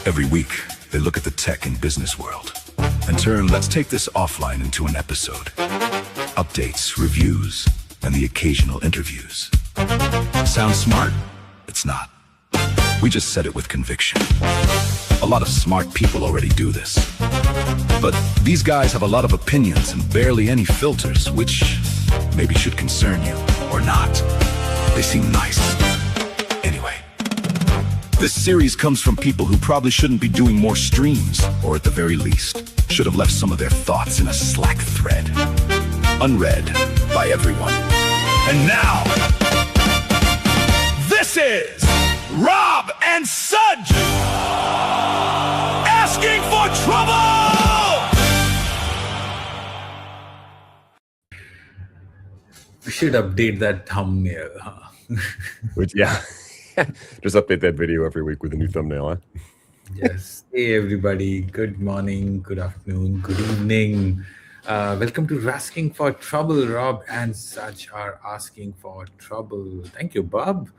Every week, they look at the tech and business world and turn let's take this offline into an episode. Updates, reviews, and the occasional interviews. Sounds smart? It's not. We just said it with conviction. A lot of smart people already do this. But these guys have a lot of opinions and barely any filters, which maybe should concern you, or not. They seem nice. Anyway, this series comes from people who probably shouldn't be doing more streams, or at the very least, should have left some of their thoughts in a Slack thread. Unread by everyone. And now, this is Rob and Sajit asking for trouble! We should update that thumbnail, huh? Which, yeah, just update that video every week with a new thumbnail, huh? Yes. Hey, everybody. Good morning, good afternoon, good evening. Welcome to Asking for Trouble. Rob and Saj are asking for trouble. Thank you, Bob.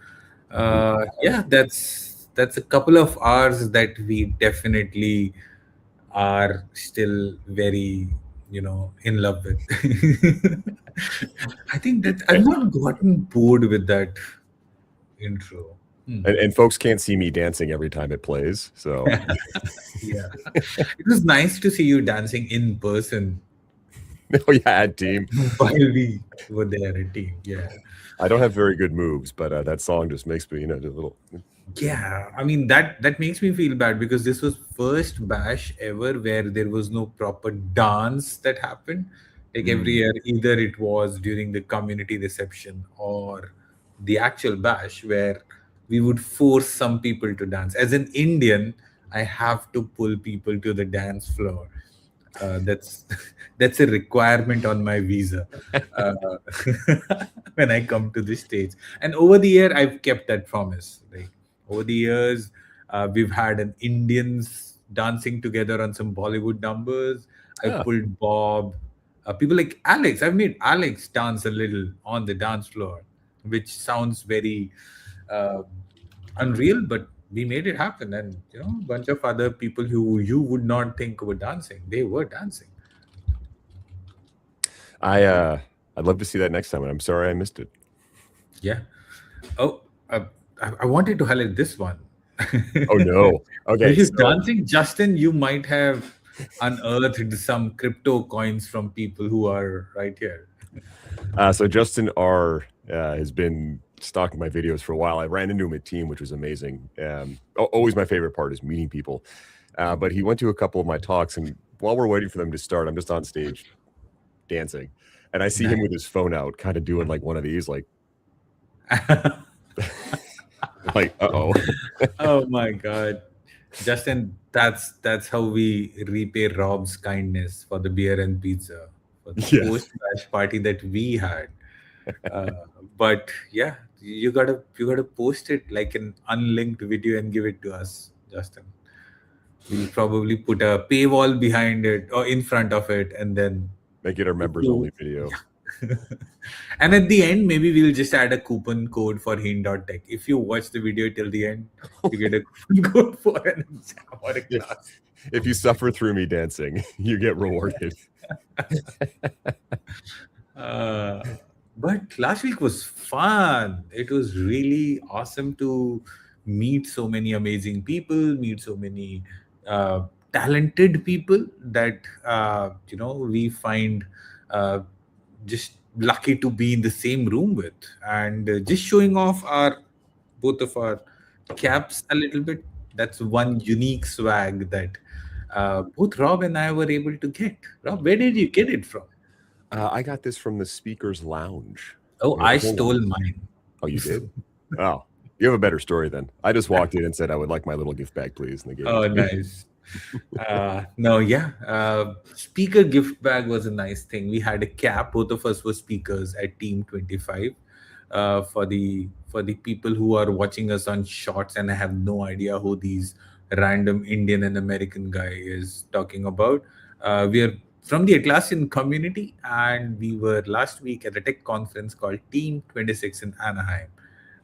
Yeah, that's a couple of hours that we definitely are still very, in love with. I think that I've not gotten bored with that intro. And folks can't see me dancing every time it plays, so Yeah, it was nice to see you dancing in person oh yeah, at team. while we were there at team. Yeah. I don't have very good moves, but that song just makes me, just a little. Yeah, I mean that makes me feel bad because this was first bash ever where there was no proper dance that happened. Like every year, either it was during the community reception or the actual bash where we would force some people to dance. As an Indian, I have to pull people to the dance floor. That's that's a requirement on my visa uh, when I come to the States. And over the year, I've kept that promise. Like over the years, we've had an Indians dancing together on some Bollywood numbers. I Yeah. pulled Bob. People like Alex. I've made Alex dance a little on the dance floor, which sounds very uh, unreal, but we made it happen. And a bunch of other people who you would not think were dancing, they were dancing. I'd love to see that next time, and I'm sorry I missed it. Yeah. Oh, I wanted to highlight this one. Oh no. Okay. If you're So, dancing, Justin, you might have unearthed some crypto coins from people who are right here. so Justin R has been stalking my videos for a while. I ran into him at team, which was amazing. Always my favorite part is meeting people. But he went to a couple of my talks, and while we're waiting for them to start, I'm just on stage dancing, and I see him with his phone out, kind of doing like one of these, like uh-oh. Oh my God, Justin, that's how we repay Rob's kindness for the beer and pizza for the Yeah. post-match party that we had. Uh, but yeah, you gotta post it like an unlinked video and give it to us, Justin. We'll probably put a paywall behind it or in front of it, and then Make it our members only video. and at the end, maybe we'll just add a coupon code for Hin.Tech. If you watch the video till the end, you get a coupon code for an exam or a class. If you suffer through me dancing, you get rewarded. But last week was fun. It was really awesome to meet so many amazing people, meet so many talented people that we find uh, just lucky to be in the same room with, and just showing off our both of our caps a little bit. That's one unique swag that both Rob and I were able to get. Rob, where did you get it from? I got this from the speaker's lounge. Oh, Yeah, I hold on. stole mine. Oh, you did? Oh, you have a better story then. I just walked in and said I would like my little gift bag, please, and they gave Oh, it to me. nice. No, yeah. Speaker gift bag was a nice thing. We had a cap. Both of us were speakers at Team 25. For the people who are watching us on Shorts and I have no idea who these random Indian and American guy is talking about. We are from the Atlassian community, and we were last week at a tech conference called Team 26 in Anaheim.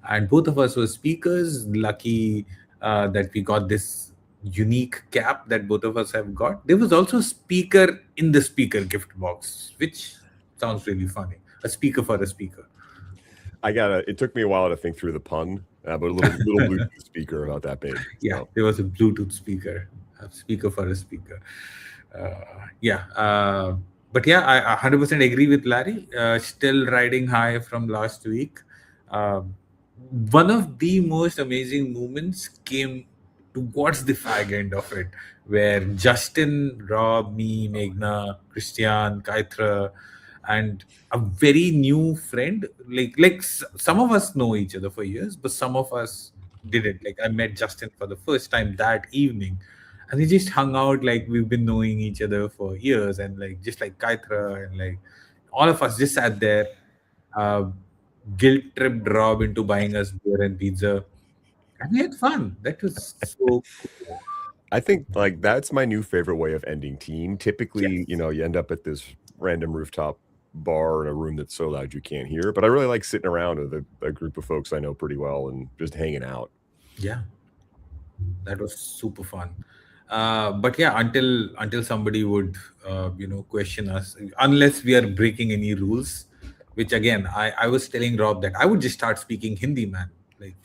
And both of us were speakers. Lucky that we got this unique cap that both of us have got. There was also a speaker in the speaker gift box, which sounds really funny. A speaker for a speaker. It took me a while to think through the pun, but a little Bluetooth speaker about that big. Yeah, So. there was a Bluetooth speaker, a speaker for a speaker. Yeah, but yeah, I 100% agree with Larry. Still riding high from last week. Um One of the most amazing moments came towards the fag end of it, where Justin, Rob, me, Meghna, Christian, Kaitra, and a very new friend. Some of us know each other for years, but some of us didn't. Like I met Justin for the first time that evening, and we just hung out like we've been knowing each other for years, and like just like Kaitra and like all of us just sat there, uh, guilt tripped Rob into buying us beer and pizza, and we had fun. That was so cool. I think like that's my new favorite way of ending team. Typically, Yes. you end up at this random rooftop bar in a room that's so loud you can't hear. But I really like sitting around with a group of folks I know pretty well and just hanging out. Yeah, that was super fun. But yeah, until somebody would question us, unless we are breaking any rules, which again I was telling Rob that I would just start speaking Hindi, man. Like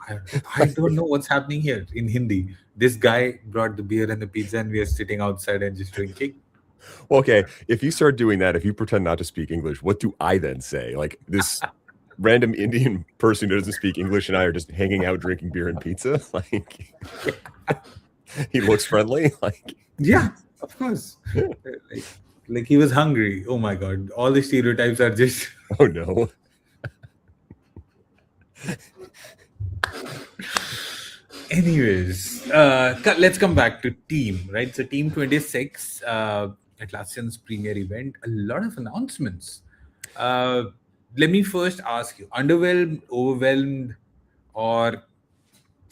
I, I don't know what's happening here in Hindi. This guy brought the beer and the pizza, and we are sitting outside and just drinking. Well, okay, if you start doing that, if you pretend not to speak English, what do I then say? Like this random Indian person who doesn't speak English and I are just hanging out drinking beer and pizza? Like he looks friendly. Like Yeah, of course. like, like he was hungry. Oh my god, all the stereotypes are just. oh no. Anyways, let's come back to Team, right? So, Team 26, Atlassian's premier event, a lot of announcements. Uh, Let me first ask you, underwhelmed, overwhelmed, or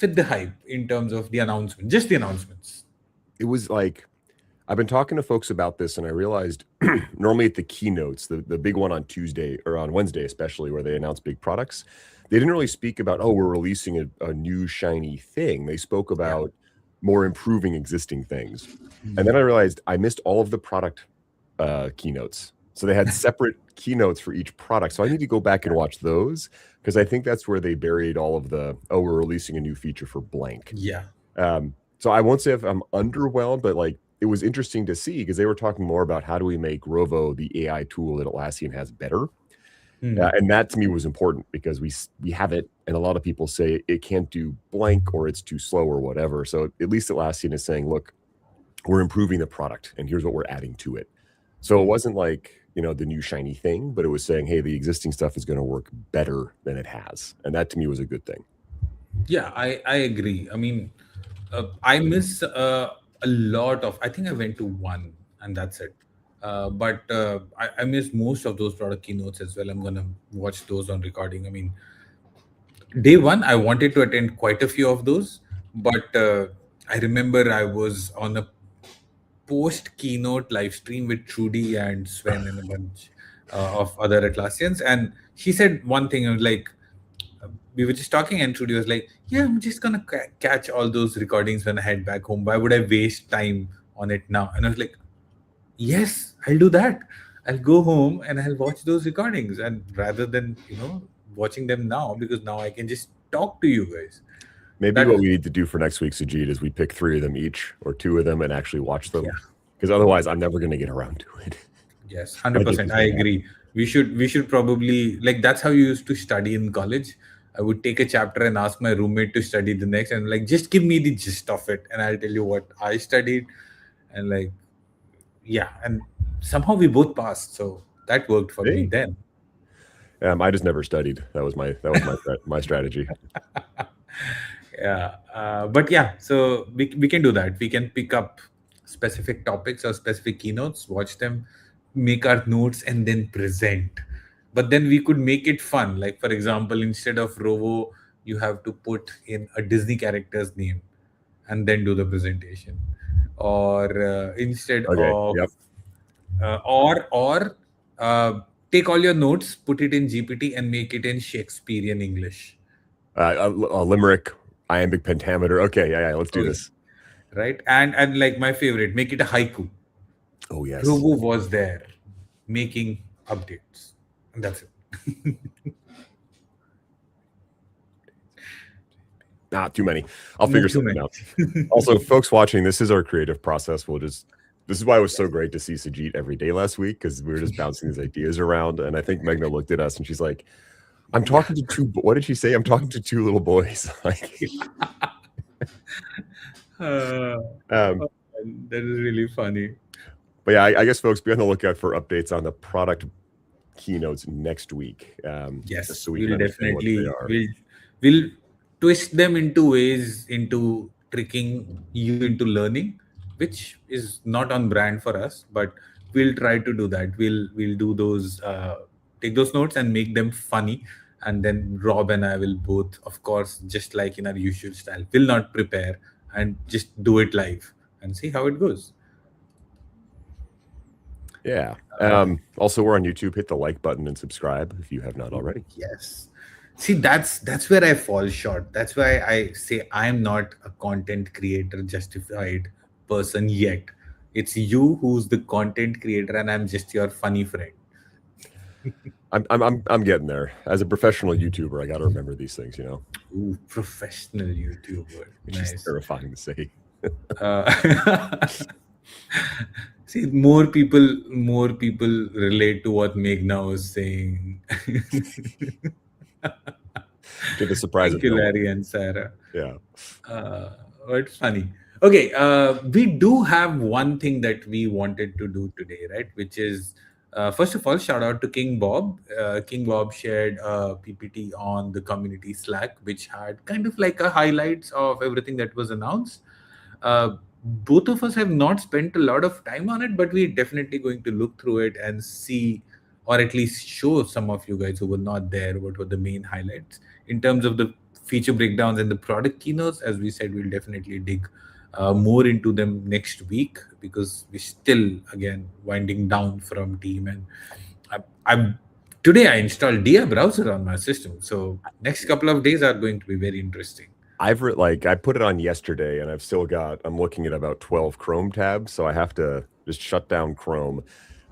with the hype in terms of the announcement, just the announcements? It was like I've been talking to folks about this, and I realized normally at the keynotes, the big one on Tuesday or on Wednesday, especially where they announce big products, they didn't really speak about, oh, we're releasing a new shiny thing. They spoke about more improving existing things. And then I realized I missed all of the product keynotes. So they had separate keynotes for each product. So I need to go back and watch those because I think that's where they buried all of the, oh, we're releasing a new feature for blank. Yeah. So I won't say if I'm underwhelmed, but like it was interesting to see because they were talking more about how do we make Rovo, the AI tool that Atlassian has, better. And that to me was important because we have it, and a lot of people say it can't do blank or it's too slow or whatever. So at least Atlassian is saying, look, we're improving the product, and here's what we're adding to it. So it wasn't like the new shiny thing, but it was saying, hey, the existing stuff is going to work better than it has, and that to me was a good thing. Yeah, I agree. I mean, I miss a lot of. I think I went to one, and that's it. But I miss most of those product keynotes as well. I'm gonna watch those on recording. I mean, day one, I wanted to attend quite a few of those, but I remember I was on a post keynote live stream with Trudy and Sven and a bunch of other Atlassians, and she said one thing. I was like, we were just talking, and Trudy was like, "Yeah, I'm just gonna catch all those recordings when I head back home. Why would I waste time on it now?" And I was like, "Yes, I'll do that. I'll go home and I'll watch those recordings, and rather than watching them now, because now I can just talk to you guys." Maybe what we need to do for next week, Sajit, is we pick 3 of them each or 2 of them and actually watch them. Because otherwise, I'm never going to get around to it. Yes, 100%. I agree. We should probably, like, that's how you used to study in college. I would take a chapter and ask my roommate to study the next, and like, just give me the gist of it, and I'll tell you what I studied, and like, yeah, and somehow we both passed, so that worked for me then. I just never studied. That was my strategy. Yeah, but yeah, so we can do that. We can pick up specific topics or specific keynotes, watch them, make our notes, and then present. But then we could make it fun. Like, for example, instead of Rovo, you have to put in a Disney character's name and then do the presentation. Or instead of, or take all your notes, put it in GPT, and make it in Shakespearean English. A limerick, iambic pentameter. Okay, yeah, let's do this. right? And like my favorite, make it a haiku. Oh yes. Robo was there making updates, and that's it. Not too many. I'll figure Not too something many. out. Also, folks watching, this is our creative process. This is why it was so great to see Sajit every day last week, because we were just bouncing these ideas around. And I think Meghna looked at us and she's like, I'm talking to two, what did she say? I'm talking to two little boys. Like, Uh, um, that is really funny. but yeah, I guess folks be on the lookout for updates on the product keynotes next week. Just Yes, so we can we'll understand what they definitely are. we'll twist them into ways into tricking you into learning, which is not on brand for us, but we'll try to do that. We'll do those take those notes and make them funny, and then Rob and I will both, of course, just like in our usual style, will not prepare and just do it live and see how it goes. Yeah. Also, we're on YouTube. Hit the like button and subscribe if you have not already. Yes. See, that's where I fall short. That's why I say I'm not a content creator justified person yet. It's you who's the content creator, and I'm just your funny friend. I'm getting there. As a professional YouTuber, I got to remember these things, Ooh, professional YouTuber. which is Nice. terrifying to say. Uh, see, more people relate to what Meghna was saying. To the surprise Thank of you, no one. Larry and Sarah. Yeah. It's funny. Okay, we do have one thing that we wanted to do today, right? Which is, first of all, shout out to King Bob. King Bob shared a PPT on the community Slack, which had kind of like a highlights of everything that was announced. Both of us have not spent a lot of time on it, but we're definitely going to look through it and see, or at least show some of you guys who were not there what were the main highlights in terms of the feature breakdowns and the product keynotes. As we said, we'll definitely dig more into them next week, because we're still again winding down from team. And I'm today I installed Dia browser on my system, so next couple of days are going to be very interesting. I put it on yesterday and I'm looking at about 12 Chrome tabs. So I have to just shut down Chrome.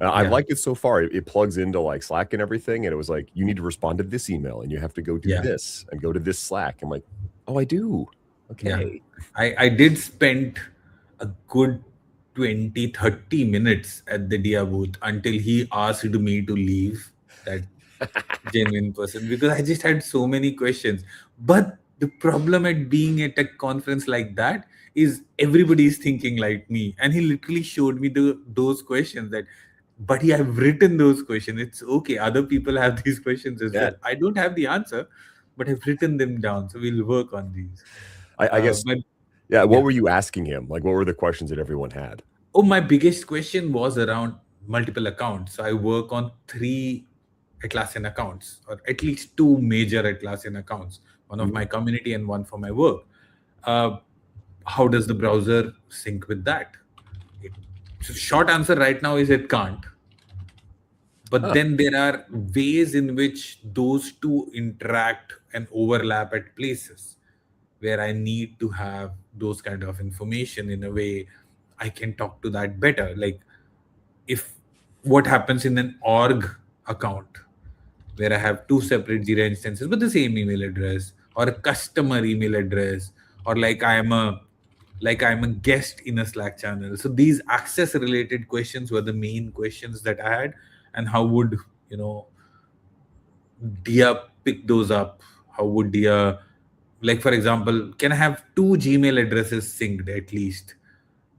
I've Yeah. liked it so far. It plugs into like Slack and everything. And it was like, you need to respond to this email and you have to go do Yeah. this and go to this Slack. I'm like, oh, I do. Okay. Yeah. I did spend a good 20-30 minutes at the Dia booth until he asked me to leave, that genuine person, because I just had so many questions. But the problem at being at a conference like that is everybody is thinking like me. And he literally showed me those questions that, buddy, I've written those questions. It's okay. Other people have these questions as Yeah. well. I don't have the answer, but I've written them down. So we'll work on these. I guess. But What were you asking him? Like, what were the questions that everyone had? oh, my biggest question was around multiple accounts. So I work on 3 Atlassian accounts, or at least 2 major Atlassian accounts, one of my community and one for my work. How does the browser sync with that? So short answer right now is it can't. But then there are ways in which those two interact and overlap at places where I need to have those kind of information in a way I can talk to that better. Like, if what happens in an org account where I have 2 separate Jira instances with the same email address, or a customer email address, or like I'm a guest in a Slack channel. So these access related questions were the main questions that I had. And how would Dia pick those up? How would Dia, like, for example, can I have 2 Gmail addresses synced at least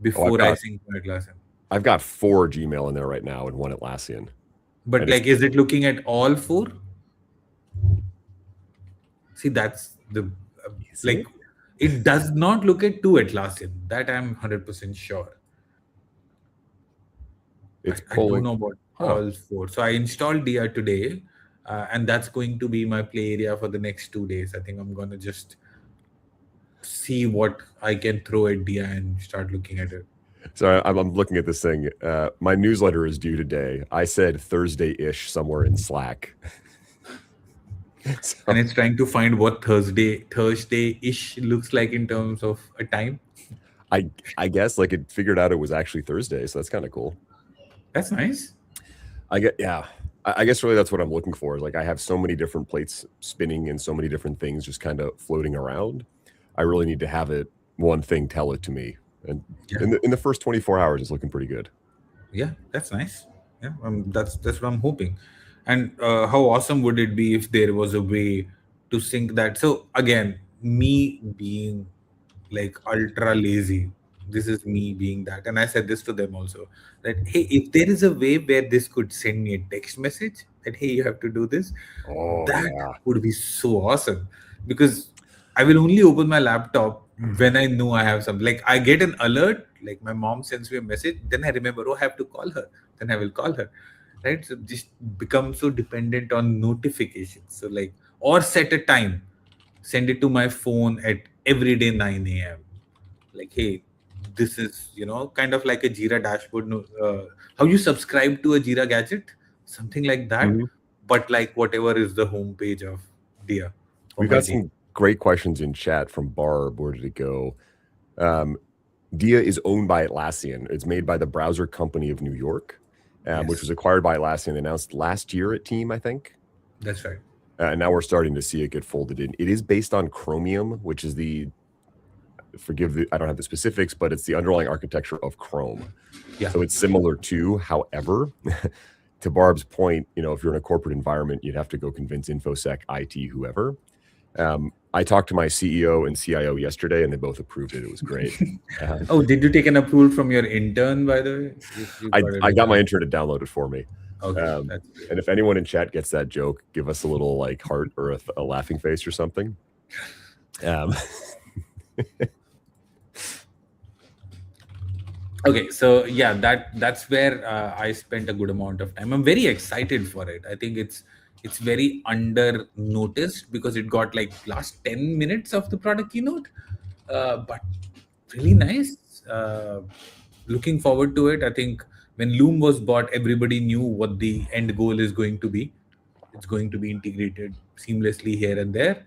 before I sync my Atlassian? I've got 4 Gmail in there right now and 1 Atlassian. But like, is it looking at all 4? See, that's the like, it does not look at 2 Atlassian. That I'm 100% sure. I don't know about all 4. So I installed Dia today, and that's going to be my play area for the next 2 days. I think I'm going to just see what I can throw at Dia and start looking at it. So I'm looking at this thing. My newsletter is due today. I said Thursday-ish somewhere in Slack. And it's trying to find what Thursday-ish looks like in terms of a time. I guess like it figured out it was actually Thursday, so that's kind of cool. That's nice. I get yeah. I guess really that's what I'm looking for. Is like I have so many different plates spinning and so many different things just kind of floating around. I really need to have it one thing tell it to me. And Yeah. in the first 24 hours, it's looking pretty good. Yeah, that's nice. Yeah, that's what I'm hoping. And how awesome would it be if there was a way to sync that? So again, me being like ultra lazy, this is me being that, and I said this to them also, that hey, if there is a way where this could send me a text message that hey, you have to do this, Oh that yeah. would be so awesome. Because I will only open my laptop when I know I have some. Like I get an alert, like my mom sends me a message, then I remember, oh, I have to call her. Then I will call her. Right. So just become so dependent on notifications. So like, or set a time, send it to my phone at every day 9 a.m. Like, hey, this is kind of like a Jira dashboard. How you subscribe to a Jira gadget, something like that. Mhm. But like whatever is the homepage of Dia for We've my got day. some great questions in chat from Barb. Where did it go? Dia is owned by Atlassian. It's made by the browser company of New York, which was Yes, acquired by Atlassian. They announced last year at Team, I think. that's right. And now we're starting to see it get folded in. It is based on Chromium, which is I don't have the specifics, but it's the underlying architecture of Chrome. Yeah. So it's similar to, however, to Barb's point, if you're in a corporate environment, you'd have to go convince InfoSec, IT, whoever. I talked to my CEO and CIO yesterday, and they both approved it. It was great. Oh, did you take an approval from your intern, by the way? You got it I got my done. intern to download it for me. Okay, that's great. And if anyone in chat gets that joke, give us a little like heart or a laughing face or something. Okay, so yeah, that's where I spent a good amount of time. I'm very excited for it. I think it's very under noticed because it got like last 10 minutes of the product keynote, but really nice. Looking forward to it. I think when Loom was bought, everybody knew what the end goal is going to be. It's going to be integrated seamlessly here and there,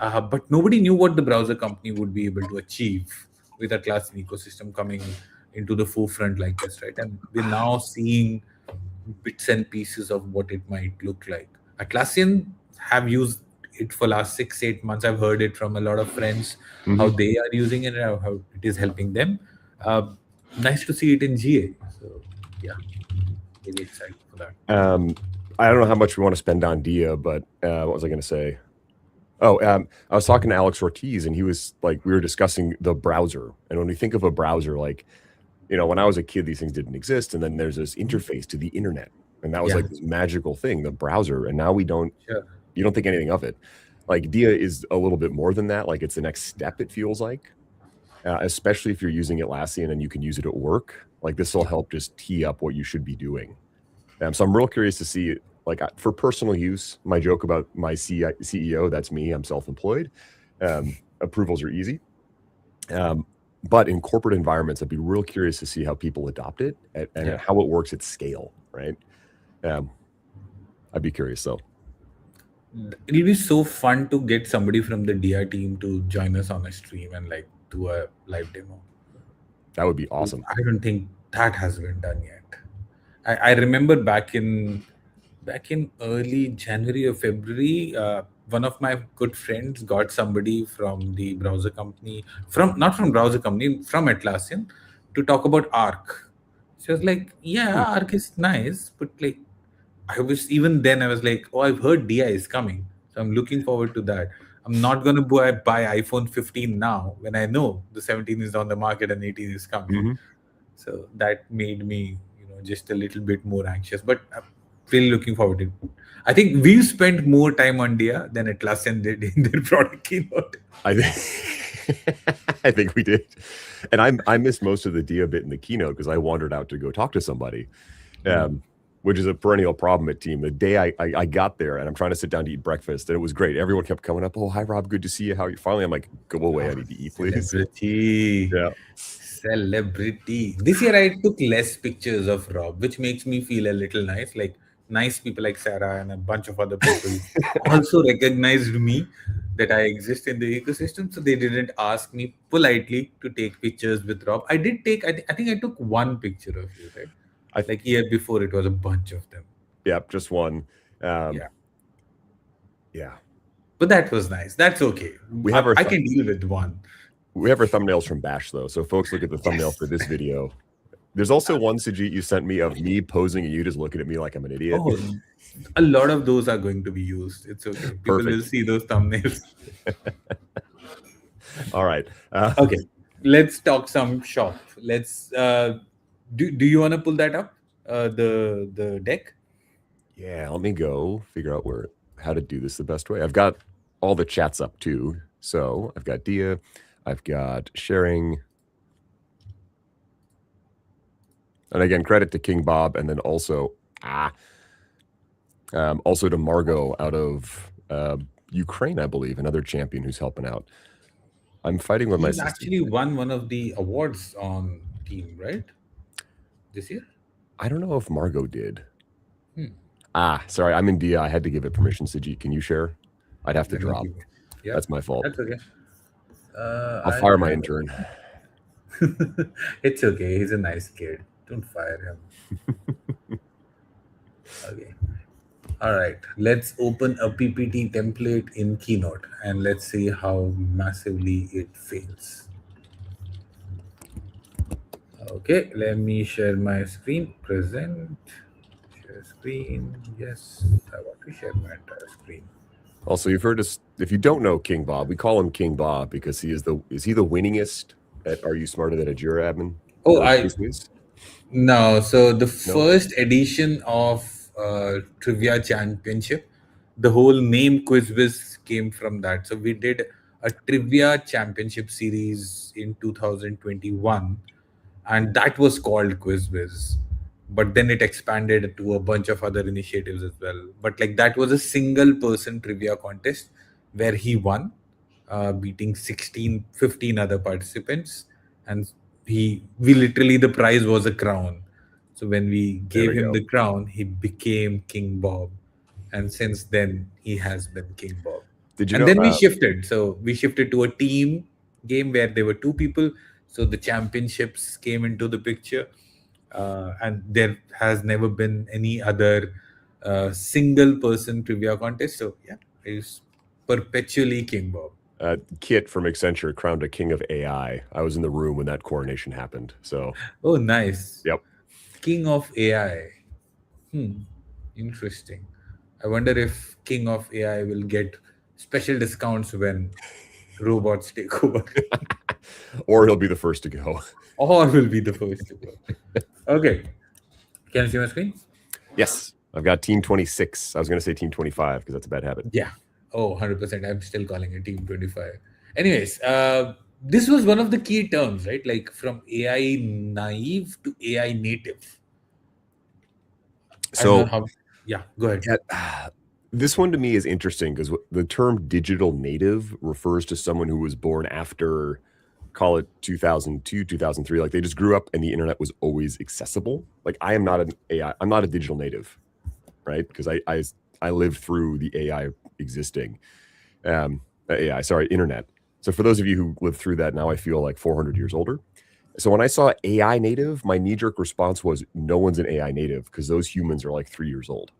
but nobody knew what the browser company would be able to achieve with a class and ecosystem coming into the forefront like this, right? And we're now seeing bits and pieces of what it might look like. Atlassian have used it for last 6-8 months. I've heard it from a lot of friends how Mhm. they are using it and how it is helping them. Uh, Nice to see it in GA. So yeah, really excited for that. I don't know how much we want to spend on Dia, but what was I going to say? Oh, I was talking to Alex Ortiz, and he was like, we were discussing the browser. And when we think of a browser, like, when I was a kid, these things didn't exist. And then there's this interface to the internet. And that was Yeah. like this magical thing, the browser. And now you don't Sure. think anything of it. Like Dia is a little bit more than that. Like it's the next step, it feels like, especially if you're using Atlassian and you can use it at work. Like this will help just tee up what you should be doing. So I'm real curious to see, like for personal use, my joke about my CEO, that's me, I'm self-employed. Approvals are easy. But in corporate environments, I'd be real curious to see how people adopt it and how it works at scale, right? I'd be curious though. It'll be so fun to get somebody from the DR team to join us on a stream and like do a live demo. That would be awesome. I don't think that has been done yet. I remember back in early January or February, one of my good friends got somebody from the browser company, from not from browser company, from Atlassian, to talk about Arc. She was like, "Yeah, Arc is nice, but like, I was like, oh, I've heard DI is coming, so I'm looking forward to that. I'm not gonna buy iPhone 15 now when I know the 17 is on the market and 18 is coming." Mhm. So that made me, just a little bit more anxious. But I'm really looking forward to it. I think we've spent more time on Dia than Atlassian did in their product keynote. I think I think we did, and I missed most of the Dia bit in the keynote because I wandered out to go talk to somebody, which is a perennial problem at Team. The day I got there and I'm trying to sit down to eat breakfast, and it was great. Everyone kept coming up. Oh, hi Rob, good to see you. How are you? Finally, I'm like, go away. I need to eat, please. Celebrity. Yeah. Celebrity. This year I took less pictures of Rob, which makes me feel a little nice. Like nice people like Sarah and a bunch of other people also recognized me, that I exist in the ecosystem. So they didn't ask me politely to take pictures with Rob. I did take, I think I took one picture of you, right? I Like year before, it was a bunch of them. Yep, just one. Yeah. Yeah. But that was nice. That's okay. We have our I can deal with one. We have our thumbnails from Bash though. So folks look at the thumbnail for this video. There's also one, Sajit, you sent me of me posing and you just looking at me like I'm an idiot. Oh, a lot of those are going to be used. It's okay. People will see those thumbnails. All right. Okay. Let's talk some shop. Let's do you want to pull that up? The deck? Yeah, let me go figure out how to do this the best way. I've got all the chats up too. So I've got Dia, I've got sharing. And again, credit to King Bob, and then also to Margot out of Ukraine, I believe, another champion who's helping out. I'm fighting with my sister. Actually won one of the awards on team, right? This year? I don't know if Margot did. Sorry, I'm in Dia. I had to give it permission. Sajit, can you share? I'd have to drop. Yeah, that's my fault. That's okay. I'll fire my intern. It's okay. He's a nice kid. Don't fire him. Okay. All right. Let's open a PPT template in Keynote and let's see how massively it fails. Okay. Let me share my screen. Present. Share screen. Yes. I want to share my entire screen. Also, you've heard us. If you don't know King Bob, we call him King Bob because is he the winningest at Are You Smarter Than a Jira admin? No. So the first edition of Trivia Championship, the whole name QuizBiz came from that. So we did a Trivia Championship series in 2021, and that was called QuizBiz. But then it expanded to a bunch of other initiatives as well. But like that was a single person trivia contest where he won, beating 15 other participants. And we literally, the prize was a crown. So when we gave him the crown, he became King Bob. And since then, he has been King Bob. Then we shifted. So we shifted to a team game where there were two people. So the championships came into the picture. And there has never been any other single person trivia contest. So yeah, he's perpetually King Bob. Kit from Accenture crowned a king of AI. I was in the room when that coronation happened. So oh, nice. Yep. King of AI. Interesting. I wonder if King of AI will get special discounts when robots take over. Or he'll be the first to go. Or will be the first to go. Okay. Can you see my screen? Yes. I've got Team 26. I was going to say Team 25 because that's a bad habit. Yeah. Oh, 100%. I'm still calling it Team 25. Anyways, this was one of the key terms, right? Like from AI naive to AI native. So, yeah, go ahead. This one to me is interesting because the term digital native refers to someone who was born after, call it 2002, 2003. Like they just grew up and the internet was always accessible. Like I am not an AI. I'm not a digital native, right? Because I lived through the AI existing. Internet. So for those of you who lived through that, now I feel like 400 years older. So when I saw AI native, my knee-jerk response was, no one's an AI native because those humans are like 3 years old.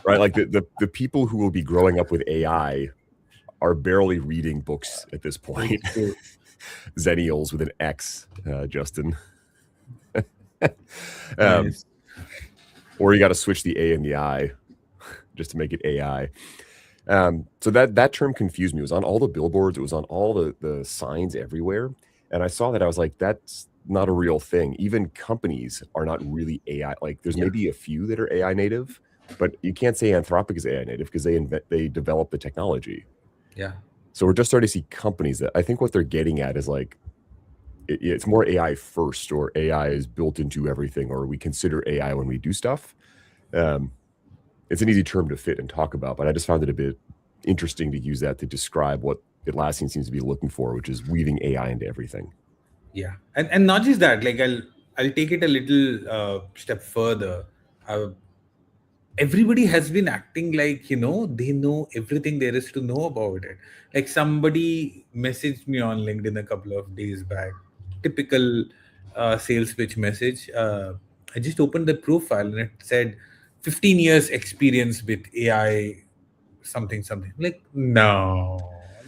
Right? Like the people who will be growing up with AI are barely reading books at this point. Zennials with an X, Justin. Nice. Or you got to switch the A and the I just to make it AI. So that term confused me. It was on all the billboards. It was on all the signs everywhere. And I saw that. I was like, that's not a real thing. Even companies are not really AI. Like there's maybe a few that are AI native, but you can't say Anthropic is AI native because they develop the technology. Yeah. So we're just starting to see companies that I think what they're getting at is like, it's more AI first, or AI is built into everything, or we consider AI when we do stuff. It's an easy term to fit and talk about, but I just found it a bit interesting to use that to describe what Atlassian seems to be looking for, which is weaving AI into everything. Yeah. And not just that, like I'll take it a little step further. everybody has been acting like, they know everything there is to know about it. Like, somebody messaged me on LinkedIn a couple of days back, typical sales pitch message. I just opened the profile and it said 15 years experience with AI, something something. Like, no,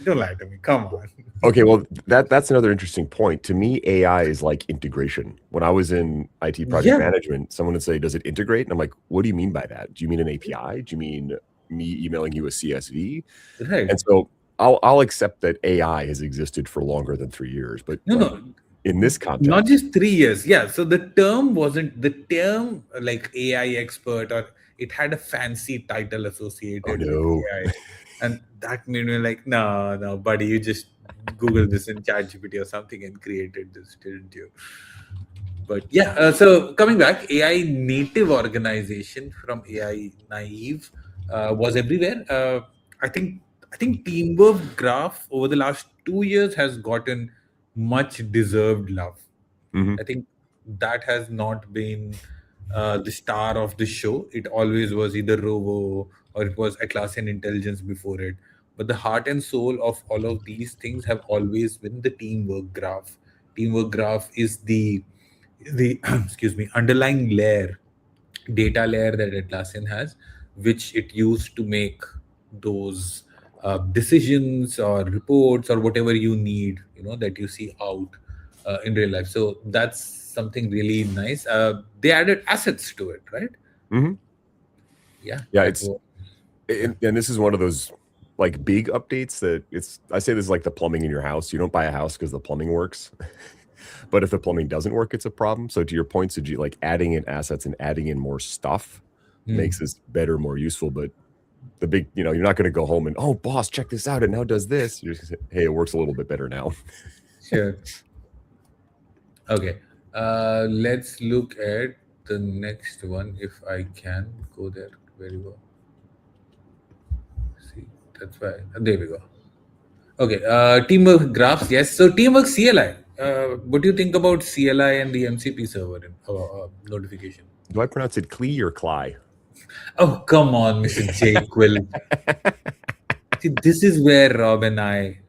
don't lie to me, come on. Okay, well, that's another interesting point. To me, AI is like integration. When I was in IT project Yeah, management, someone would say, "Does it integrate?" And I'm like, "What do you mean by that? Do you mean an API? Do you mean me emailing you a CSV?" right. And so I'll accept that AI has existed for longer than 3 years, but No, like no, in this not context, just 3 years. Yeah. So the term wasn't the term like AI expert, or it had a fancy title oh associated with no. AI. And that made me like, no, no, buddy, you just Google this in ChatGPT or something and created this, didn't you? But yeah, so coming back, AI native organization from AI naive was everywhere. I think I think teamwork graph over the last 2 years has gotten much deserved love. Hmm. I think that has not been the star of the show. It always was either Rovo or it was Atlassian Intelligence before it. But the heart and soul of all of these things have always been the teamwork graph. Teamwork graph is the excuse me, underlying layer, data layer that Atlassian has, which it used to make those decisions or reports or whatever you need, that you see out in real life. So that's something really nice. They added assets to it, right? Hmm. Yeah, Yeah, that it's was. Yeah. and this is one of those like big updates that it's I say this is like the plumbing in your house. You don't buy a house because the plumbing works. But if the plumbing doesn't work, it's a problem. So to your point, Sajid, like adding in assets and adding in more stuff makes Hmm. this better, more useful. But the big, you're not going to go home and, oh, boss, check this out. It now does this. You're just gonna say, hey, it works a little bit better now. Sure. Okay. Let's look at the next one if I can go there. Where you go? See, that's why. There we go. Okay, teamwork graphs, yes. So teamwork CLI. What do you think about CLI and the MCP server notification? Do I pronounce it Clee or Cly? Oh, come on, Mr. J. Quill. See, this is where Rob and I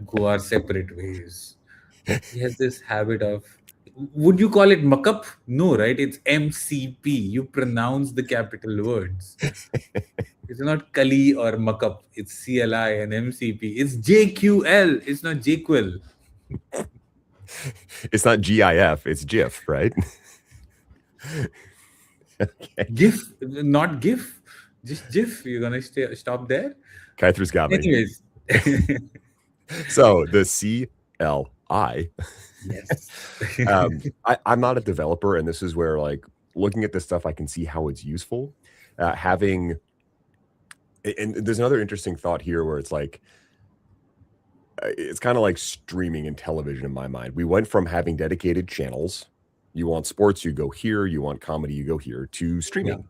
go our separate ways. He has this habit of. Would you call it muck up? No, right? It's MCP. You pronounce the capital words. It's not Kali or muck up. It's CLI and MCP. It's JQL. It's not JQuil. It's not GIF, it's GIF, right? Okay. GIF, not GIF, just GIF. You're gonna stop there. Kaithra's got me. Anyways, So the CLI. yes. I'm not a developer, and this is where like looking at this stuff, I can see how it's useful. Having and there's another interesting thought here where it's like it's kind of like streaming and television in my mind. We went from having dedicated channels. You want sports, you go here. You want comedy, you go here. To Yeah. streaming,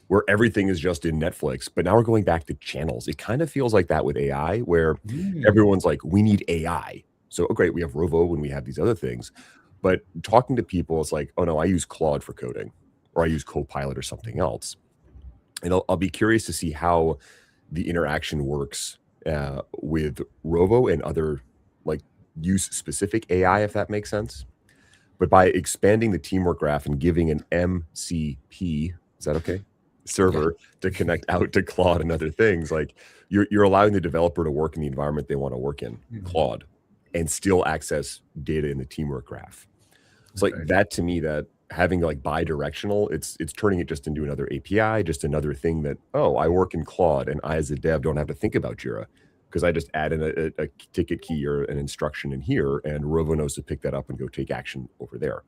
where everything is just in Netflix. But now we're going back to channels. It kind of feels like that with AI, where Mm. everyone's like, we need AI. So, oh, great, we have Rovo and we have these other things. But talking to people, it's like, oh no, I use Claude for coding, or I use Copilot or something else. And I'll be curious to see how the interaction works with Rovo and other like use specific AI, if that makes sense. But by expanding the teamwork graph and giving an MCP, is that okay? Yeah. Server to connect out to Claude and other things, like you're allowing the developer to work in the environment they want to work in, Mhm. Claude, and still access data in the teamwork graph. It's like Right. that to me, that having like bi-directional, it's turning it just into another API, just another thing that, oh, I work in Claude and I as a dev don't have to think about Jira because I just add in a ticket key or an instruction in here, and Rovo knows to pick that up and go take action over there.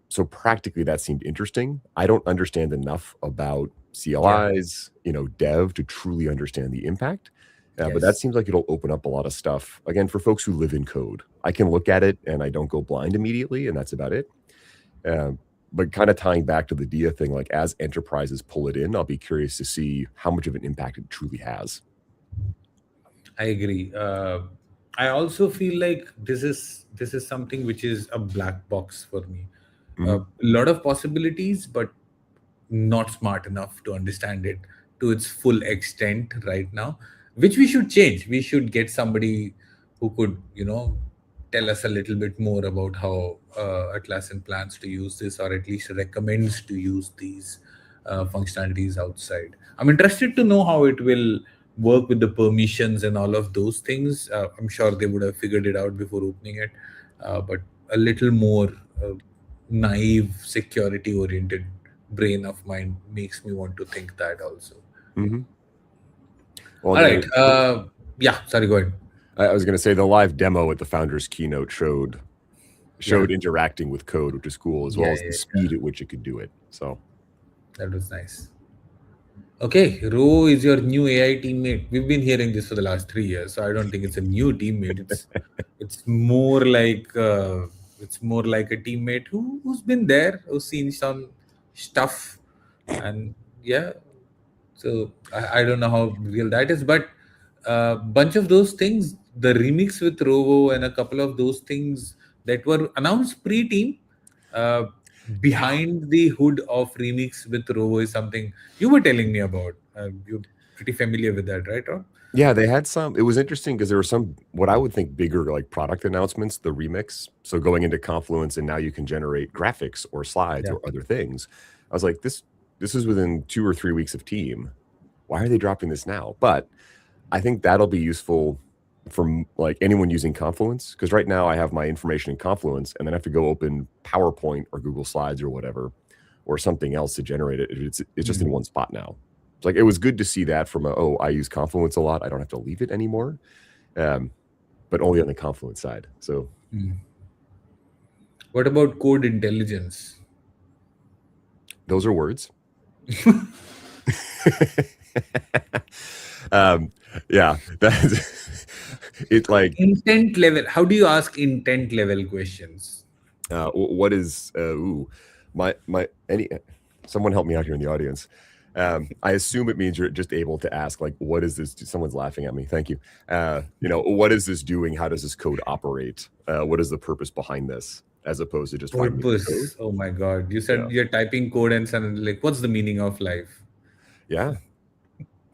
So practically that seemed interesting. I don't understand enough about Yeah. CLIs, dev to truly understand the impact. But that Yes. seems like it'll open up a lot of stuff again for folks who live in code. I can look at it and I don't go blind immediately, and that's about it. But kind of tying back to the DIA thing, like as enterprises pull it in, I'll be curious to see how much of an impact it truly has. I agree. I also feel like this is something which is a black box for me. A Mhm. lot of possibilities, but not smart enough to understand it to its full extent right now, which we should change. We should get somebody who could, tell us a little bit more about how Atlassian plans to use this, or at least recommends to use these functionalities outside. I'm interested to know how it will work with the permissions and all of those things. I'm sure they would have figured it out before opening it, but a little more uh, naive, security oriented brain of mine makes me want to think that also. Mm-hmm. All Well, right. Yeah, sorry, go ahead. I was going to say the live demo at the founders keynote showed Yeah. interacting with code, which is cool, as well as the speed at which it could do it. So That was nice. Okay, Ro is your new AI teammate. We've been hearing this for the last 3 years, so I don't think it's a new teammate. It's more like a teammate who's been there, who's seen some stuff, and yeah. So I don't know how real that is, but a bunch of those things, the remix with Rovo and a couple of those things that were announced pre-team, uh, behind the hood of remix with Rovo is something you were telling me about. You're pretty familiar with that, right, Rob? yeah, they had some. It was interesting because there were some what I would think bigger like product announcements. The remix, so going into Confluence, and now you can generate graphics or slides Yeah. or other things. I was like, this is within 2 or 3 weeks of team. Why are they dropping this now? But I think that'll be useful for like anyone using Confluence, because right now I have my information in Confluence and then I have to go open PowerPoint or Google Slides or whatever or something else to generate it. It's just in one spot now. It's like it was good to see that from I use Confluence a lot. I don't have to leave it anymore, but only on the Confluence side. So What about code intelligence? those are words. Yeah, that's it. Like Intent level. How do you ask intent level questions? what is someone help me out here in the audience. I assume it means you're just able to ask like, what is this? Someone's laughing at me. Thank you. What is this doing? How does this code operate? What is the purpose behind this? As opposed to just finding the code. Purpose. Oh my God. You said you're typing code and suddenly like, what's the meaning of life? Yeah.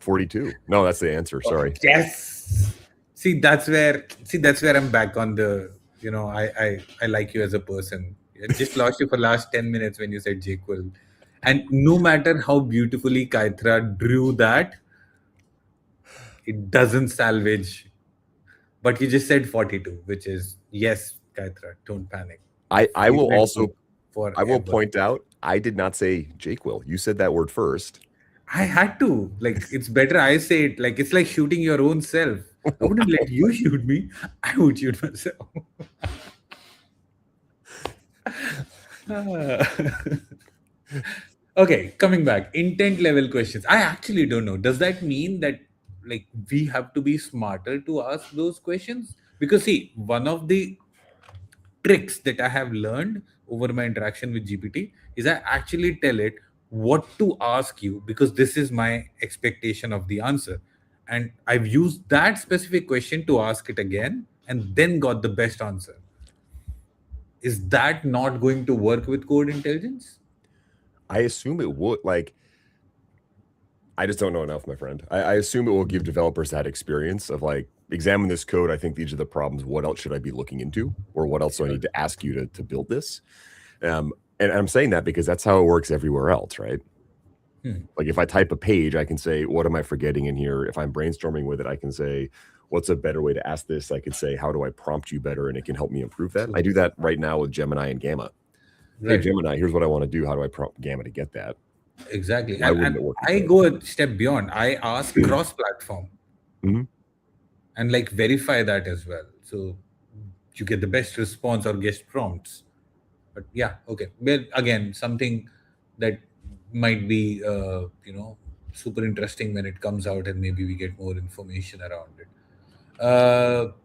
42. No, that's the answer. Sorry. Yes. See, that's where I'm back on the, I like you as a person. I just lost you for last 10 minutes when you said JQuil. And no matter how beautifully Kaitra drew that, it doesn't salvage. But you just said 42, which is yes, Kaitra, don't panic. I will also forever. I will point out I did not say JQuil. You said that word first. I had to. Like, it's better I say it. Like, it's like shooting your own self. I wouldn't let you shoot me. I would shoot myself. Okay, coming back. Intent level questions. I actually don't know. Does that mean that like we have to be smarter to ask those questions? Because see, one of the tricks that I have learned over my interaction with GPT is I actually tell it what to ask you because this is my expectation of the answer. And I've used that specific question to ask it again and then got the best answer. Is that not going to work with code intelligence? I assume it would. Like, I just don't know enough, my friend. I assume it will give developers that experience of like, examine this code. I think these are the problems. What else should I be looking into? Or what else do I need to ask you to build this? And I'm saying that because that's how it works everywhere else, right? Like if I type a page, I can say, what am I forgetting in here? If I'm brainstorming with it, I can say, what's a better way to ask this? I could say, how do I prompt you better? And it can help me improve that. I do that right now with Gemini and Gamma. Right. Hey, Gemini, here's what I want to do. How do I prompt Gamma to get that? Exactly. And I go a step beyond. I ask cross-platform and like verify that as well. So you get the best response or guest prompts. But yeah, okay. Well, again, something that might be, super interesting when it comes out and maybe we get more information around it.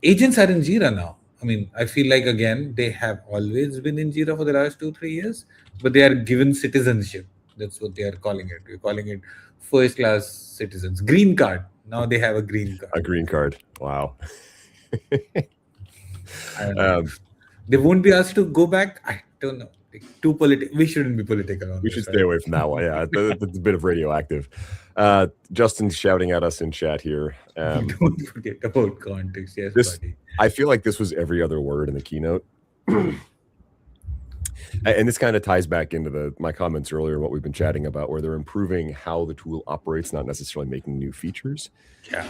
Agents are in Jira now. I mean, I feel like, again, they have always been in Jira for the last 2-3 years, but they are given citizenship. That's what they are calling it. We're calling it first class citizens. Green card. Now they have a green card. A green card. Wow. I don't know. They won't be asked to go back. I don't know. Too political. We shouldn't be political on We this, should stay right? away from that one. Yeah, that's a bit of radioactive. Justin's shouting at us in chat here. Don't forget about context. Yes, This, buddy. I feel like this was every other word in the keynote. And this kind of ties back into my comments earlier, what we've been chatting about, where they're improving how the tool operates, not necessarily making new features. Yeah.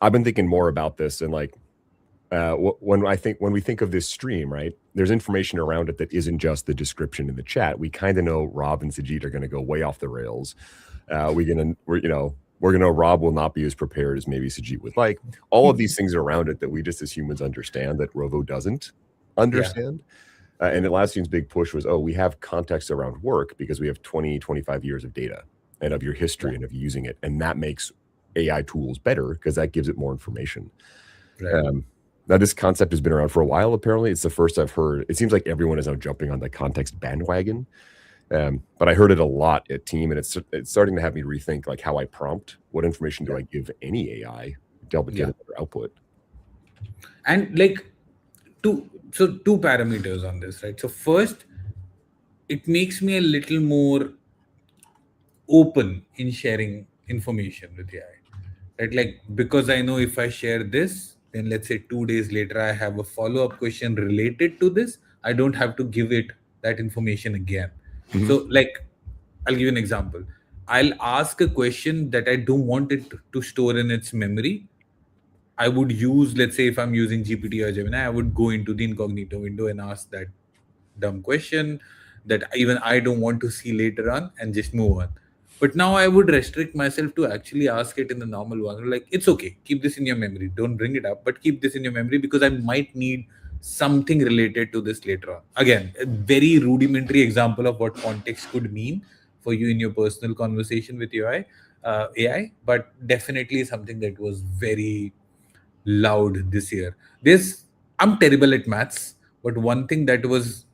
I've been thinking more about this, and like when we think of this stream, right? There's information around it that isn't just the description in the chat. We kind of know Rob and Sajit are going to go way off the rails. We're gonna know Rob will not be as prepared as maybe Sajit would like. All of these things around it that we just as humans understand that Rovo doesn't understand. And Atlassian's big push was, we have context around work because we have 20, 25 years of data and of your history and of using it. And that makes AI tools better because that gives it more information. Right. Now, this concept has been around for a while, apparently. It's the first I've heard. It seems like everyone is now jumping on the context bandwagon. But I heard it a lot at Team, and it's starting to have me rethink like how I prompt. What information do I give any AI to help it get a better output? And like two parameters on this, right? So first, it makes me a little more open in sharing information with AI, right? Like, because I know if I share this, then let's say 2 days later I have a follow-up question related to this, I don't have to give it that information again. So like, I'll give you an example. I'll ask a question that I don't want it to store in its memory. I would use, let's say if I'm using GPT or Gemini, I would go into the incognito window and ask that dumb question that even I don't want to see later on and just move on. But now I would restrict myself to actually ask it in the normal one. Like, it's okay, keep this in your memory. Don't bring it up, but keep this in your memory because I might need something related to this later on. Again, a very rudimentary example of what context could mean for you in your personal conversation with your AI, but definitely something that was very loud this year. I'm terrible at maths, but one thing that was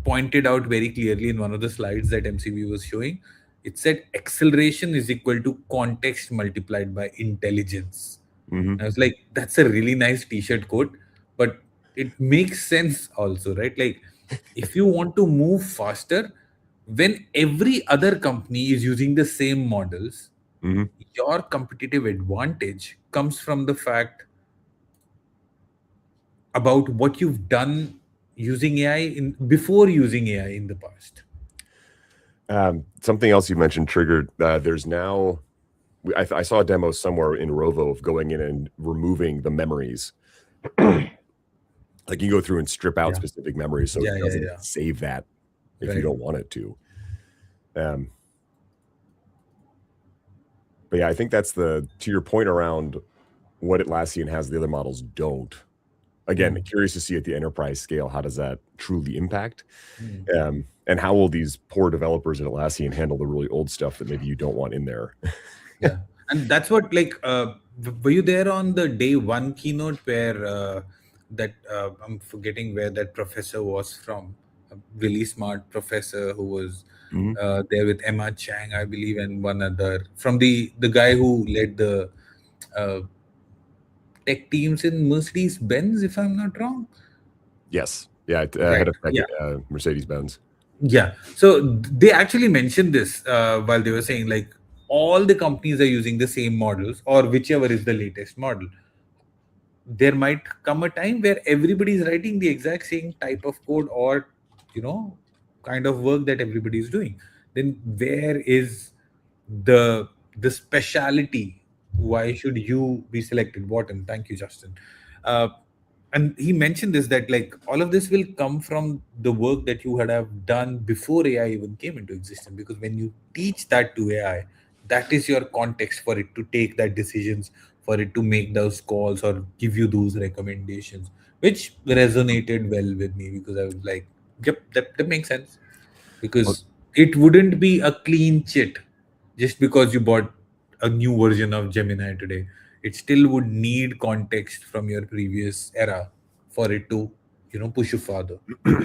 pointed out very clearly in one of the slides that MCV was showing, it said acceleration is equal to context multiplied by intelligence. I was like, that's a really nice t-shirt quote, but it makes sense also, right? Like, if you want to move faster, when every other company is using the same models, your competitive advantage comes from the fact about what you've done using AI before using AI in the past. Something else you mentioned triggered. There's now, I saw a demo somewhere in Rovo of going in and removing the memories. Like you go through and strip out specific memories, so it doesn't save that if you don't want it to. But yeah, I think that's to your point around what Atlassian has the other models don't. Again, curious to see at the enterprise scale, how does that truly impact? And how will these poor developers at Atlassian handle the really old stuff that maybe you don't want in there? Yeah. And that's what, like, were you there on the day one keynote where I'm forgetting where that professor was from, a really smart professor who was there with Emma Chang, I believe, and one other from the guy who led the tech teams in Mercedes-Benz, if I'm not wrong. Yes. Yeah. Head of tech at Mercedes-Benz. Yeah. So they actually mentioned this while they were saying, like, all the companies are using the same models or whichever is the latest model. There might come a time where everybody is writing the exact same type of code or, kind of work that everybody is doing. Then where is the speciality? Why should you be selected? Thank you, Justin. And he mentioned this, that like all of this will come from the work that you had have done before AI even came into existence. Because when you teach that to AI, that is your context for it to take that decisions, for it to make those calls or give you those recommendations, which resonated well with me because I was like, yep, that makes sense. Because it wouldn't be a clean chit just because you bought a new version of Gemini today. It still would need context from your previous era for it to, push you further.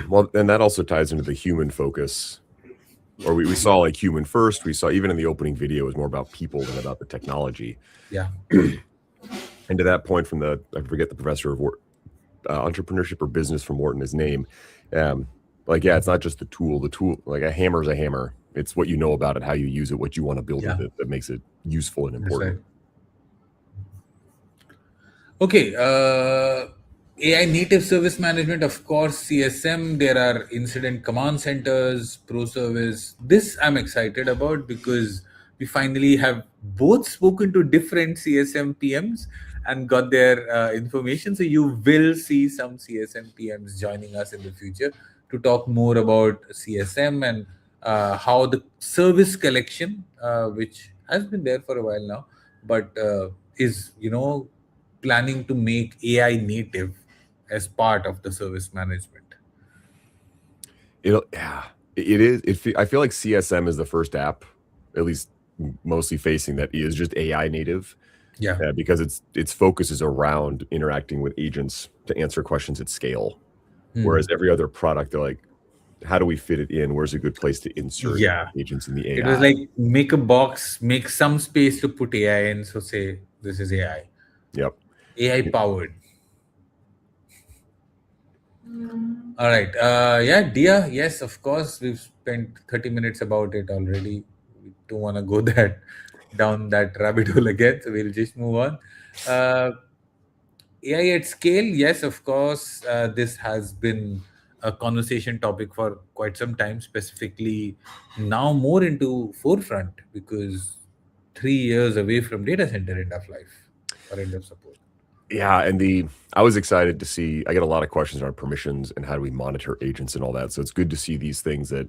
Well, and that also ties into the human focus. Or we saw like human first. We saw even in the opening video, it was more about people than about the technology. Yeah. And to that point, I forget the professor of entrepreneurship or business from Wharton, his name. Like, yeah, it's not just the tool. The tool, like a hammer is a hammer. It's what you know about it, how you use it, what you want to build with it that makes it useful and That's important. right. Okay, AI native service management, of course, CSM. There are incident command centers, pro service. This I'm excited about because we finally have both spoken to different CSM PMs and got their information. So you will see some CSM PMs joining us in the future to talk more about CSM and how the service collection, which has been there for a while now, but is planning to make AI native as part of the service management. It is. I feel like CSM is the first app, at least mostly facing, that is just AI native. Yeah. Because its focus is around interacting with agents to answer questions at scale. Whereas every other product, they're like, how do we fit it in? Where's a good place to insert agents in the AI? It was like, make a box, make some space to put AI in. So say this is AI. Yep. AI powered. All right. Yeah, Dia. Yes, of course. We've spent 30 minutes about it already. We don't want to go down that rabbit hole again. So we'll just move on. AI at scale. Yes, of course. This has been a conversation topic for quite some time, specifically now more into forefront because 3 years away from data center end of life or end of support. Yeah, and I was excited to see. I get a lot of questions around permissions and how do we monitor agents and all that. So it's good to see these things that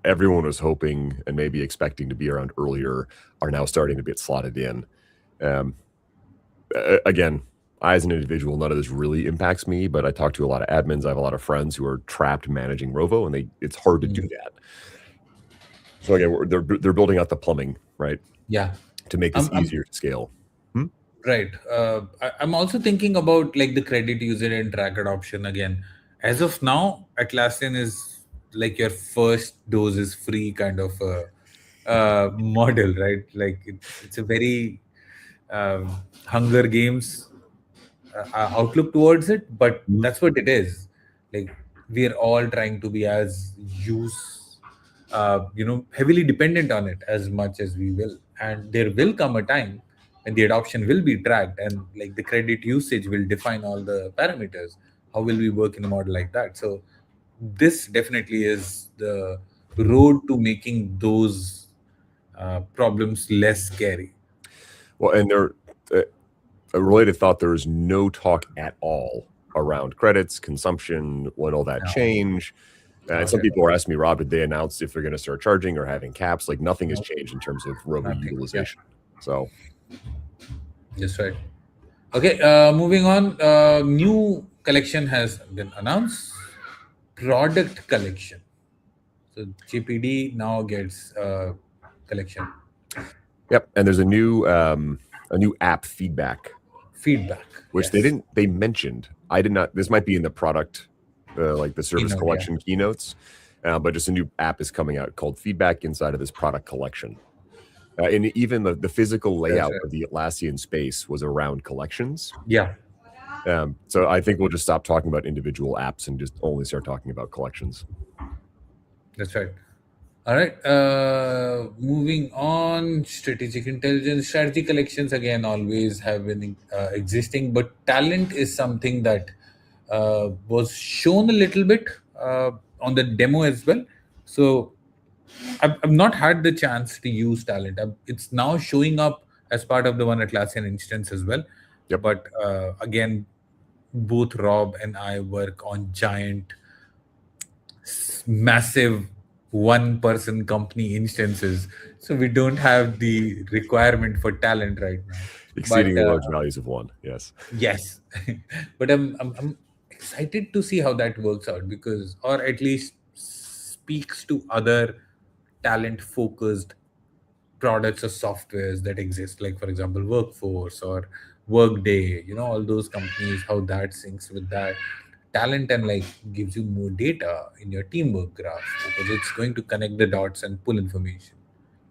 everyone was hoping and maybe expecting to be around earlier are now starting to get slotted in. Again, I as an individual, none of this really impacts me, but I talk to a lot of admins. I have a lot of friends who are trapped managing Rovo, and it's hard to do that. So again, they're building out the plumbing, right? Yeah, to make this easier to scale. Right. I'm also thinking about like the credit user and track adoption again. As of now, Atlassian is like your first dose is free kind of model, right? Like it's a very Hunger Games outlook towards it, but that's what it is. Like we are all trying to be as heavily dependent on it as much as we will, and there will come a time and the adoption will be tracked and like the credit usage will define all the parameters. How will we work in a model like that? So this definitely is the road to making those problems less scary. Well, and a related thought, there is no talk at all around credits, consumption, when will that change? And some people are asking me, Rob, did they announce if they're going to start charging or having caps? Like nothing has changed in terms of Rovo utilization. So that's right. Okay, moving on. New collection has been announced. Product collection. So GPD now gets collection. Yep, and there's a new app feedback, which they mentioned. I did not. This might be in the product, like the service collection keynotes, but just a new app is coming out called Feedback inside of this product collection. And even the physical layout of the Atlassian space was around collections. Yeah. So I think we'll just stop talking about individual apps and just only start talking about collections. That's right. All right. Moving on, strategic intelligence, strategy collections again always have been existing, but talent is something that was shown a little bit on the demo as well. So I've not had the chance to use talent. It's now showing up as part of the One Atlassian instance as well. Yep. But again, both Rob and I work on giant, massive one-person company instances. So we don't have the requirement for talent right now. Exceeding the large values of one, yes. Yes. But I'm excited to see how that works out because, or at least speaks to other talent-focused products or softwares that exist, like for example, Workforce or Workday, all those companies, how that syncs with that talent and like gives you more data in your teamwork graph because it's going to connect the dots and pull information.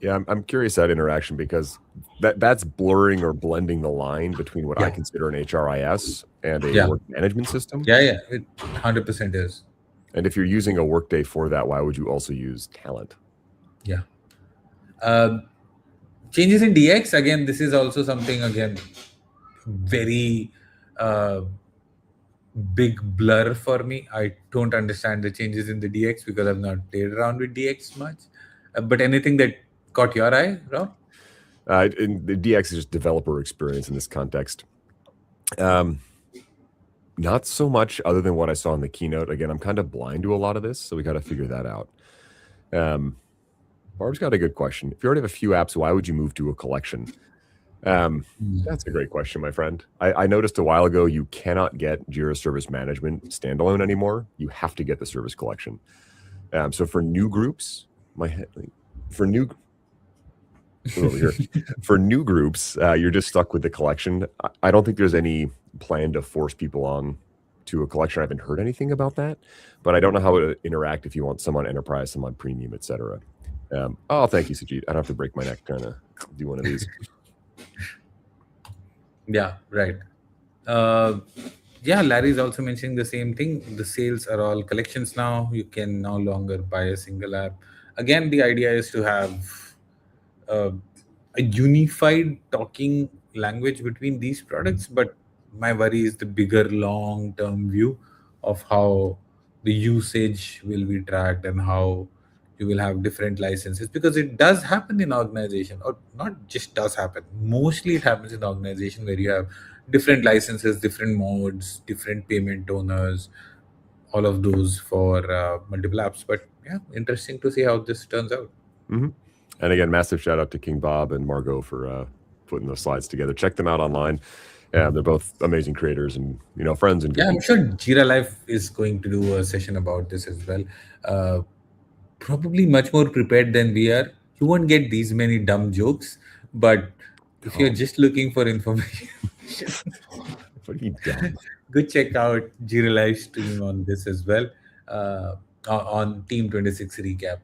Yeah, I'm curious that interaction because that's blurring or blending the line between what I consider an HRIS and a work management system. Yeah, it 100% is. And if you're using a Workday for that, why would you also use Talent? Yeah. Changes in DX, again, this is also something, again, very big blur for me. I don't understand the changes in the DX because I've not played around with DX much. But anything that caught your eye, Rob? And the DX is just developer experience in this context. Not so much other than what I saw in the keynote. Again, I'm kind of blind to a lot of this, so we got to figure that out. Barb's got a good question. If you already have a few apps, why would you move to a collection? That's a great question, my friend. I noticed a while ago you cannot get Jira Service Management standalone anymore. You have to get the Service Collection. So for new groups, for new groups, you're just stuck with the collection. I don't think there's any plan to force people on to a collection. I haven't heard anything about that, but I don't know how to interact if you want some on enterprise, some on premium, etc. Thank you, Sajit. I don't have to break my neck trying to do one of these. Yeah, right. Larry's also mentioning the same thing. The sales are all collections now. You can no longer buy a single app. Again, the idea is to have a unified talking language between these products, but my worry is the bigger long-term view of how the usage will be tracked and how you will have different licenses, because it does happen in organization, or not just does happen, mostly it happens in organization where you have different licenses, different modes, different payment owners, all of those for multiple apps. But yeah, interesting to see how this turns out. Mm-hmm. And again, massive shout out to King Bob and Margot for putting those slides together. Check them out online. They're both amazing creators and friends. And I'm sure Jira Life is going to do a session about this as well. Probably much more prepared than we are. You won't get these many dumb jokes, but if you're just looking for information, what are you dumb? go check out Jira Live stream on this as well. On Team 26 recap.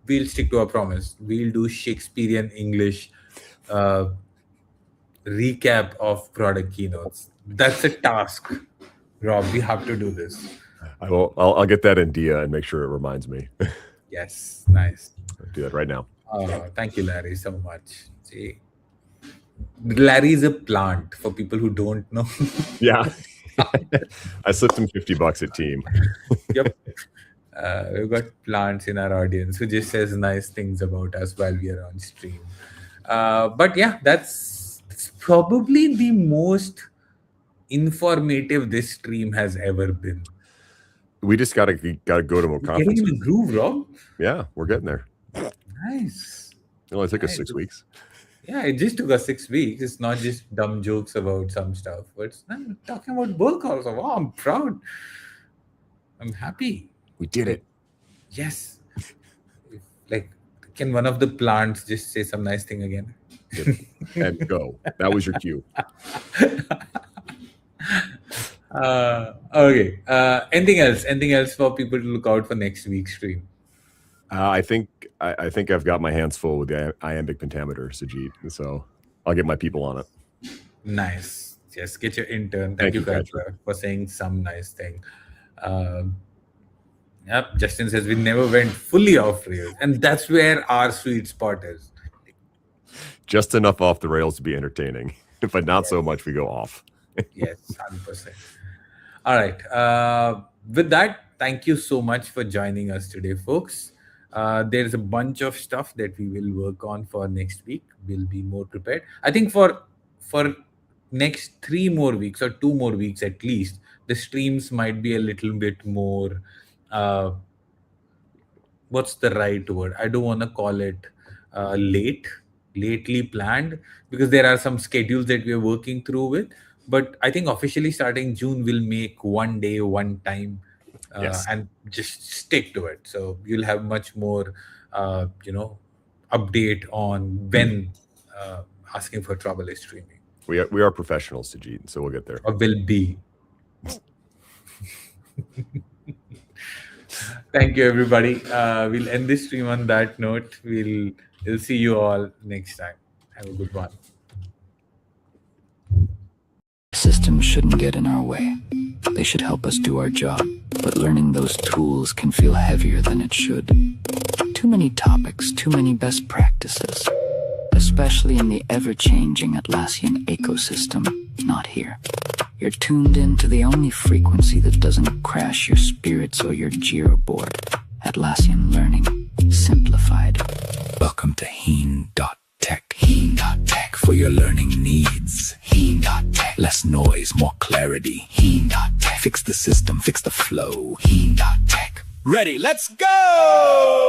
We'll stick to our promise. We'll do Shakespearean English recap of product keynotes. That's a task, Rob. We have to do this. I'll get that in Dia and make sure it reminds me. Yes, nice. I'll do that right now. Thank you, Larry, so much. See, Larry is a plant for people who don't know. Yeah. I slipped him $50 at Team. Yep. We've got plants in our audience who just says nice things about us while we are on stream. But yeah, that's probably the most informative this stream has ever been. We just gotta go to more conferences. Getting in the groove, Rob. Yeah, we're getting there. Nice. It only took us 6 weeks. Yeah, it just took us 6 weeks. It's not just dumb jokes about some stuff, but I'm talking about work also. Wow, I'm proud. I'm happy. We did it. Yes. Like, can one of the plants just say some nice thing again? And go. That was your cue. Okay. Anything else? Anything else for people to look out for next week's stream? I think I've got my hands full with the iambic pentameter, Sajit. So I'll get my people on it. Nice. Yes, get your intern. Thank you, Katra, for saying some nice thing. Yep, Justin says we never went fully off rails, and that's where our sweet spot is. Just enough off the rails to be entertaining, but not so much we go off. Yes, 100%. All right. With that, thank you so much for joining us today, folks. There's a bunch of stuff that we will work on for next week. We'll be more prepared. I think for next 3 more weeks or 2 more weeks at least, the streams might be a little bit more, what's the right word? I don't want to call it lately planned, because there are some schedules that we are working through with. But I think officially starting June, we'll make 1 day, 1 time, Yes. and just stick to it. So you'll have much more, update on when Asking for Trouble is streaming. We are professionals, Sajit, so we'll get there. Or will be. Thank you, everybody. We'll end this stream on that note. We'll see you all next time. Have a good one. Systems shouldn't get in our way. They should help us do our job. but learning those tools can feel heavier than it should. Too many topics, too many best practices, especially in the ever-changing Atlassian ecosystem. Not here. You're tuned in to the only frequency that doesn't crash your spirits or your Jira board. Atlassian Learning, simplified. Welcome to Heen.tech. Heen.tech for your learning needs. Heen.tech. Less noise, more clarity. Heen.tech. Fix the system, fix the flow. Heen.tech. Ready, let's go!